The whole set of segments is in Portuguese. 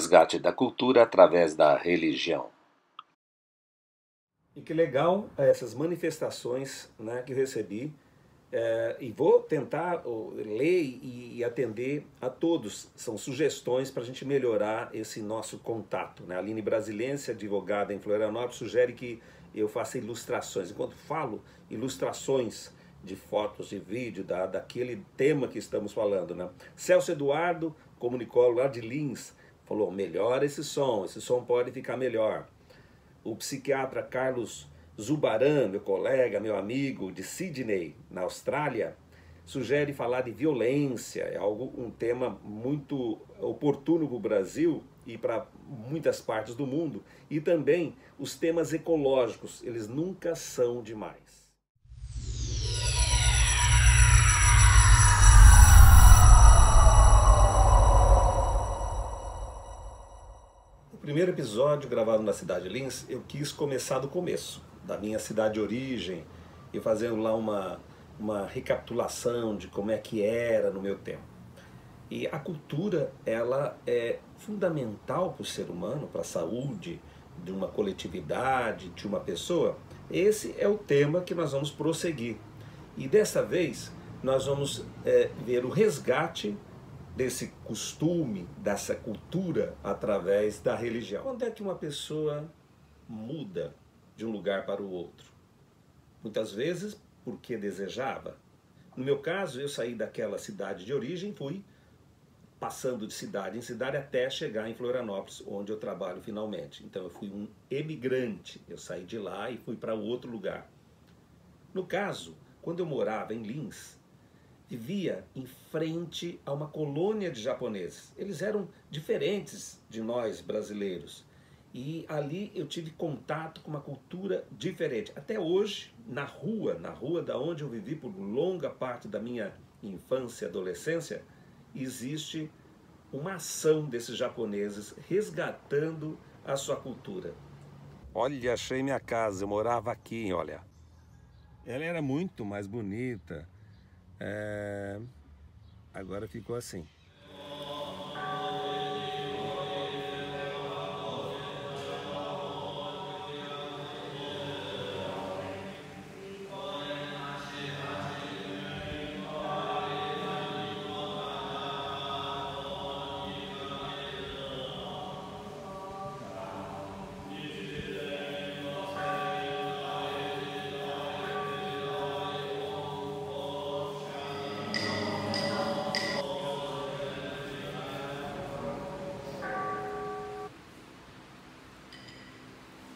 resgate da cultura através da religião. E que legal essas manifestações, né, que eu recebi. E vou tentar ler e atender a todos. São sugestões para a gente melhorar esse nosso contato, né? A Aline Brasilense, advogada em Florianópolis, sugere que eu faça ilustrações. Enquanto falo, ilustrações de fotos e vídeo daquele tema que estamos falando, né? Celso Eduardo, comunicólogo lá de Lins, falou: melhora esse som pode ficar melhor. O psiquiatra Carlos Zubaran, meu colega, meu amigo de Sydney, na Austrália, sugere falar de violência. É um tema muito oportuno para o Brasil e para muitas partes do mundo. E também os temas ecológicos, eles nunca são demais. O primeiro episódio, gravado na cidade de Lins, eu quis começar do começo, da minha cidade de origem, e fazendo lá uma recapitulação de como é que era no meu tempo. E a cultura, ela é fundamental para o ser humano, para a saúde de uma coletividade, de uma pessoa. Esse é o tema que nós vamos prosseguir. E dessa vez, nós vamos ver o resgate desse costume, dessa cultura, através da religião. Quando é que uma pessoa muda de um lugar para o outro? Muitas vezes porque desejava. No meu caso, eu saí daquela cidade de origem, fui passando de cidade em cidade até chegar em Florianópolis, onde eu trabalho finalmente. Então eu fui um emigrante, eu saí de lá e fui para outro lugar. No caso, quando eu morava em Lins, vivia em frente a uma colônia de japoneses. Eles eram diferentes de nós brasileiros. E ali eu tive contato com uma cultura diferente. Até hoje, na rua da onde eu vivi por longa parte da minha infância e adolescência, existe uma ação desses japoneses resgatando a sua cultura. Olha, achei minha casa, eu morava aqui, olha. Ela era muito mais bonita. Agora ficou assim.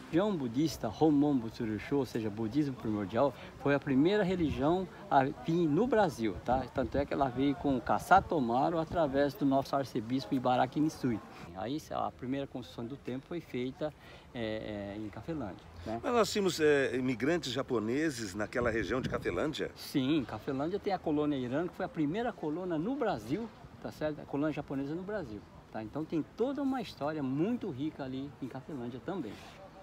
A religião budista Honmon Butsurushō, ou seja, budismo primordial, foi a primeira religião a vir no Brasil, tá? Tanto é que ela veio com o Kasato Maru através do nosso arcebispo Ibaraki Nisui. Aí a primeira construção do templo foi feita em Cafelândia, né? Mas nós tínhamos imigrantes japoneses naquela região de Cafelândia? Sim, Cafelândia tem a colônia Irã, que foi a primeira colônia no Brasil, tá certo? A colônia japonesa no Brasil, tá? Então tem toda uma história muito rica ali em Cafelândia também.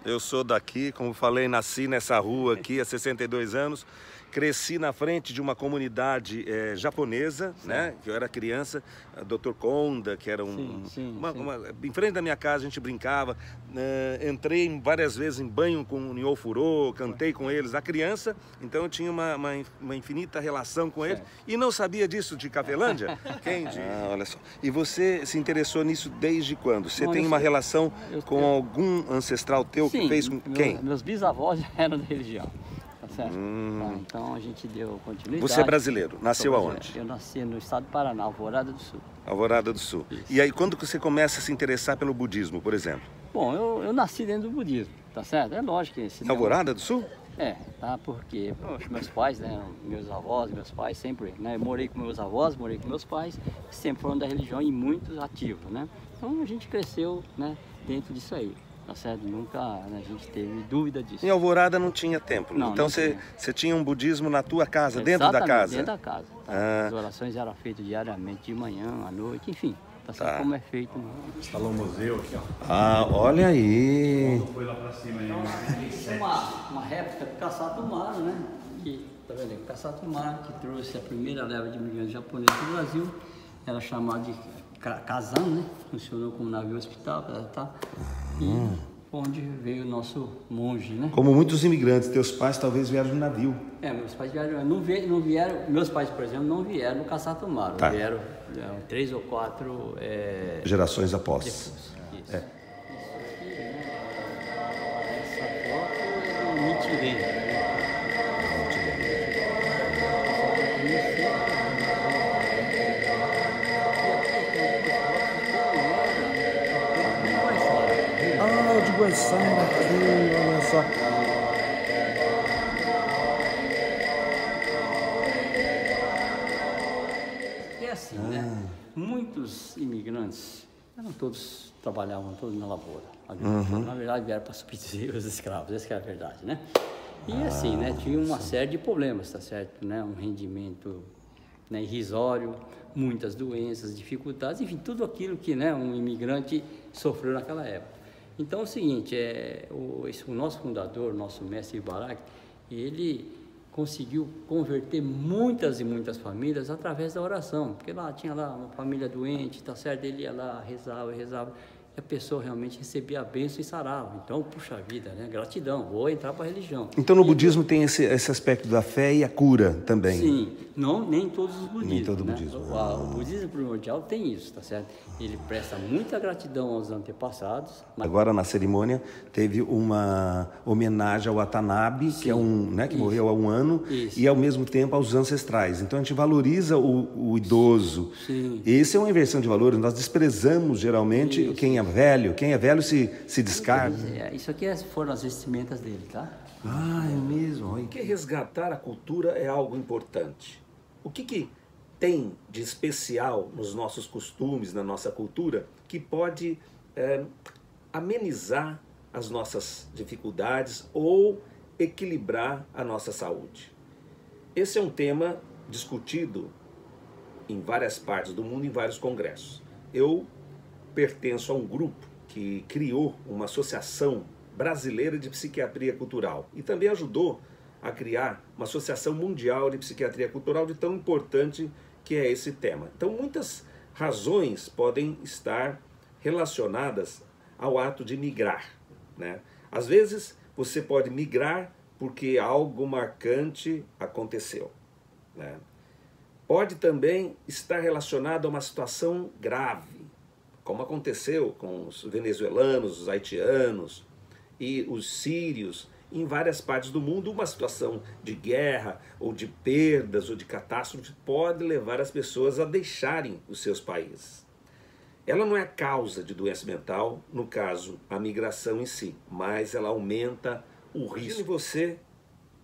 Eu sou daqui, como falei, nasci nessa rua aqui há 62 anos. Cresci na frente de uma comunidade japonesa, né? Que eu era criança, Dr. Konda, que era em frente da minha casa a gente brincava. Entrei várias vezes em banho com o Nyofuro, cantei com eles a criança, então eu tinha uma infinita relação com eles. E não sabia disso de Cafelândia? Quem diz? Olha só. E você se interessou nisso desde quando? Você tem uma relação com algum ancestral teu que fez com quem? Meus bisavós já eram da religião. Certo? Então a gente deu continuidade. Você é brasileiro? Nasceu aonde? Eu nasci no estado do Paraná, Alvorada do Sul. Alvorada do Sul. Isso. E aí quando você começa a se interessar pelo budismo, por exemplo? Bom, eu nasci dentro do budismo, tá certo? É lógico que esse... Alvorada do Sul? Tá, porque meus pais, né, meus avós, meus pais sempre, né, eu morei com meus avós, morei com meus pais, sempre foram da religião e muito ativos, né? Então a gente cresceu, né, dentro disso aí. Tá certo? Nunca a gente teve dúvida disso. Em Alvorada não tinha templo? Não, então você tinha um budismo na tua casa, dentro da casa? Dentro da casa. Tá? As orações eram feitas diariamente, de manhã, à noite, enfim. Tá certo? Como é feito. Instalou um museu aqui, ó. Olha aí. Foi lá pra cima aí. Isso é uma réplica do Kasato Maru, né? Que, tá vendo? O Kasato Maru que trouxe a primeira leva de imigrantes japoneses do Brasil. Era chamado de Kazan, né? Funcionou como navio hospital, tá? E onde veio o nosso monge, né? Como muitos imigrantes, teus pais talvez vieram de navio. Meus pais vieram, não vieram, meus pais, por exemplo, não vieram no Caçatomaro, vieram 3 ou 4 gerações após. Depois. Isso. Isso aqui, né? Essa foto é do Mitilene. De Guaiçara aqui, olha só. É assim, né? Muitos imigrantes, trabalhavam todos na lavoura. Na verdade, vieram para substituir os escravos, essa que é a verdade, né? E assim, né? Tinha uma série de problemas, tá certo? Né? Um rendimento, né, irrisório, muitas doenças, dificuldades, enfim, tudo aquilo que, né, um imigrante sofreu naquela época. Então é o seguinte, o nosso fundador, nosso mestre Barak, ele conseguiu converter muitas e muitas famílias através da oração, porque lá tinha lá uma família doente, tá certo? Ele ia lá, rezava, e a pessoa realmente recebia a bênção e sarava. Então, puxa vida, né? Gratidão, vou entrar para a religião. Então no budismo tem esse aspecto da fé e a cura também. Sim, nem todos os budismos. Nem todo né? budismo. O budismo primordial tem isso, tá certo? Ele presta muita gratidão aos antepassados. Agora na cerimônia teve uma homenagem ao Watanabe, que é que morreu há um ano, e ao mesmo tempo aos ancestrais. Então a gente valoriza o idoso. Sim. Essa é uma inversão de valores. Nós desprezamos geralmente quem é velho. Quem é velho se descarga. Isso aqui foram as vestimentas dele, tá? Ah, é mesmo. Porque resgatar a cultura é algo importante. O que tem de especial nos nossos costumes, na nossa cultura, que pode amenizar as nossas dificuldades ou equilibrar a nossa saúde? Esse é um tema discutido em várias partes do mundo, em vários congressos. Eu pertenço a um grupo que criou uma associação brasileira de psiquiatria cultural e também ajudou a criar uma associação mundial de psiquiatria cultural, de tão importante que é esse tema. Então muitas razões podem estar relacionadas ao ato de migrar, né? Às vezes você pode migrar porque algo marcante aconteceu, né? Pode também estar relacionado a uma situação grave, como aconteceu com os venezuelanos, os haitianos e os sírios, em várias partes do mundo. Uma situação de guerra, ou de perdas, ou de catástrofe, pode levar as pessoas a deixarem os seus países. Ela não é a causa de doença mental, no caso, a migração em si, mas ela aumenta o risco. Imagine você,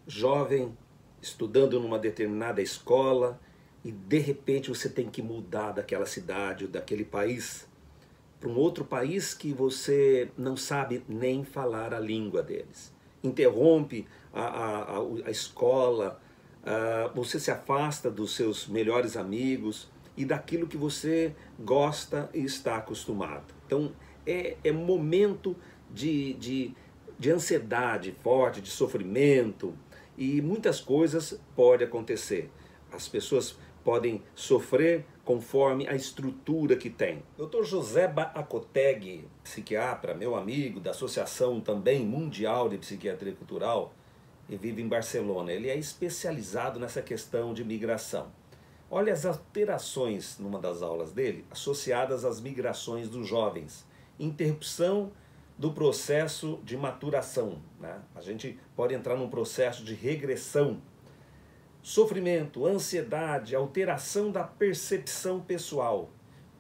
jovem, estudando numa determinada escola, e de repente você tem que mudar daquela cidade ou daquele país para um outro país que você não sabe nem falar a língua deles. Interrompe a escola, você se afasta dos seus melhores amigos e daquilo que você gosta e está acostumado. Então é um momento de ansiedade forte, de sofrimento, e muitas coisas podem acontecer. As pessoas podem sofrer conforme a estrutura que tem. Dr. Joseba Akoteg, psiquiatra, meu amigo, da Associação também Mundial de Psiquiatria Cultural, e vive em Barcelona. Ele é especializado nessa questão de migração. Olha as alterações numa das aulas dele, associadas às migrações dos jovens. Interrupção do processo de maturação, né? A gente pode entrar num processo de regressão. Sofrimento, ansiedade, alteração da percepção pessoal,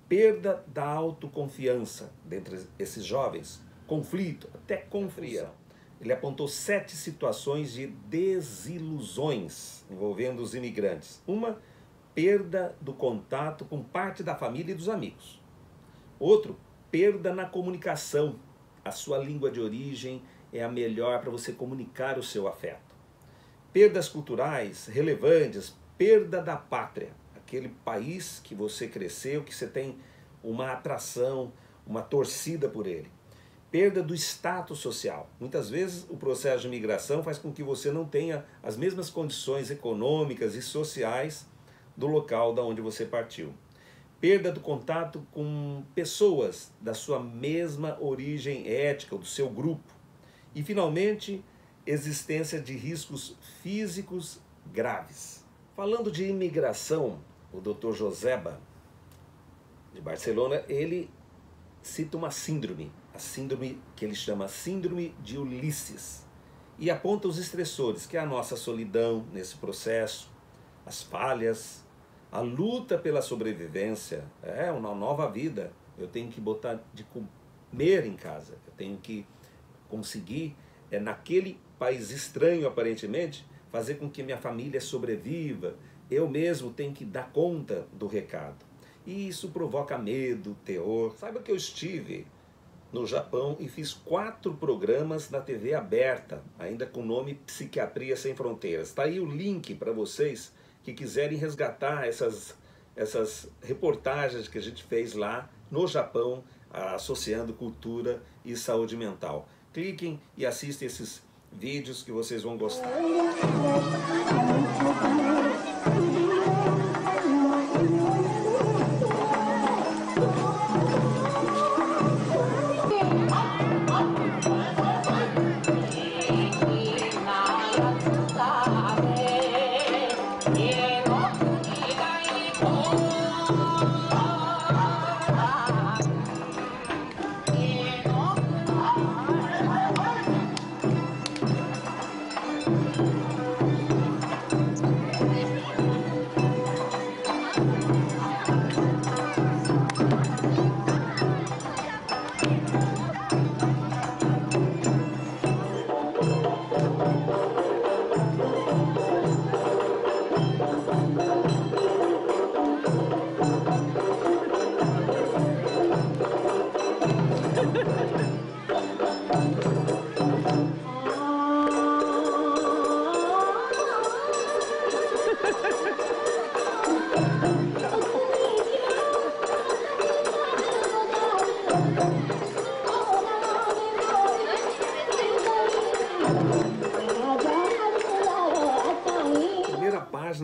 perda da autoconfiança dentre esses jovens, conflito, até confusão. Ele apontou 7 situações de desilusões envolvendo os imigrantes. Uma, perda do contato com parte da família e dos amigos. Outro, perda na comunicação. A sua língua de origem é a melhor para você comunicar o seu afeto. Perdas culturais relevantes, perda da pátria, aquele país que você cresceu, que você tem uma atração, uma torcida por ele. Perda do status social. Muitas vezes o processo de migração faz com que você não tenha as mesmas condições econômicas e sociais do local da onde você partiu. perda do contato com pessoas da sua mesma origem étnica, do seu grupo. E, finalmente, existência de riscos físicos graves. Falando de imigração, o Dr. Joseba, de Barcelona, ele cita uma síndrome, a síndrome que ele chama Síndrome de Ulisses, e aponta os estressores, que é a nossa solidão nesse processo, as falhas, a luta pela sobrevivência, uma nova vida. Eu tenho que botar de comer em casa, eu tenho que conseguir, naquele país estranho aparentemente, fazer com que minha família sobreviva, eu mesmo tenho que dar conta do recado. E isso provoca medo, terror. Saiba que eu estive no Japão e fiz 4 programas na TV aberta, ainda com o nome Psiquiatria Sem Fronteiras. Está aí o link para vocês que quiserem resgatar essas reportagens que a gente fez lá no Japão, associando cultura e saúde mental. Cliquem e assistem esses vídeos que vocês vão gostar.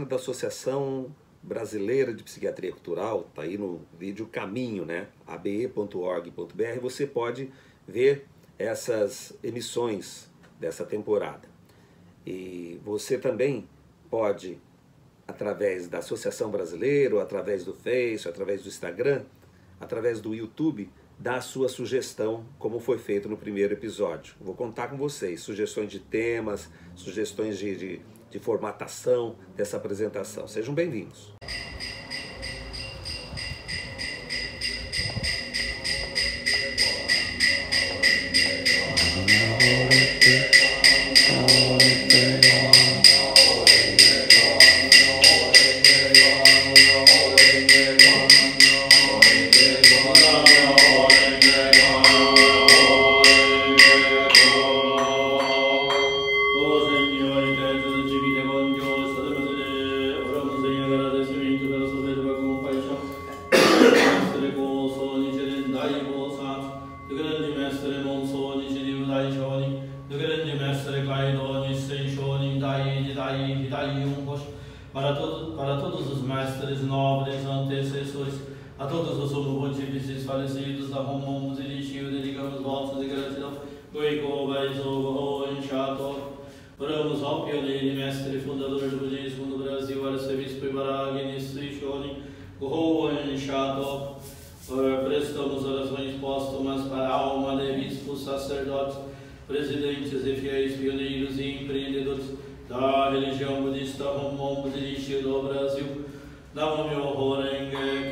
Da Associação Brasileira de Psiquiatria Cultural, está aí no vídeo Caminho, né? abe.org.br, você pode ver essas emissões dessa temporada. E você também pode, através da Associação Brasileira, ou através do Face, ou através do Instagram, através do YouTube, dar a sua sugestão, como foi feito no primeiro episódio. Vou contar com vocês, sugestões de temas, sugestões de formatação dessa apresentação. Sejam bem-vindos. Para todos os mestres nobres antecessores, a todos os pontífices falecidos, da Romão, Zirishio, dedicamos votos de gratidão. Oramos ao pioneiro e mestre fundador do budismo no Brasil, arcebispo Ibaragi Nisri Shonin, Gohoen Shato. Prestamos orações póstumas para a alma de bispos, sacerdotes, presidentes e fiéis pioneiros e empreendedores da religião budista Romão Budista do Brasil. Namo Myoho Renge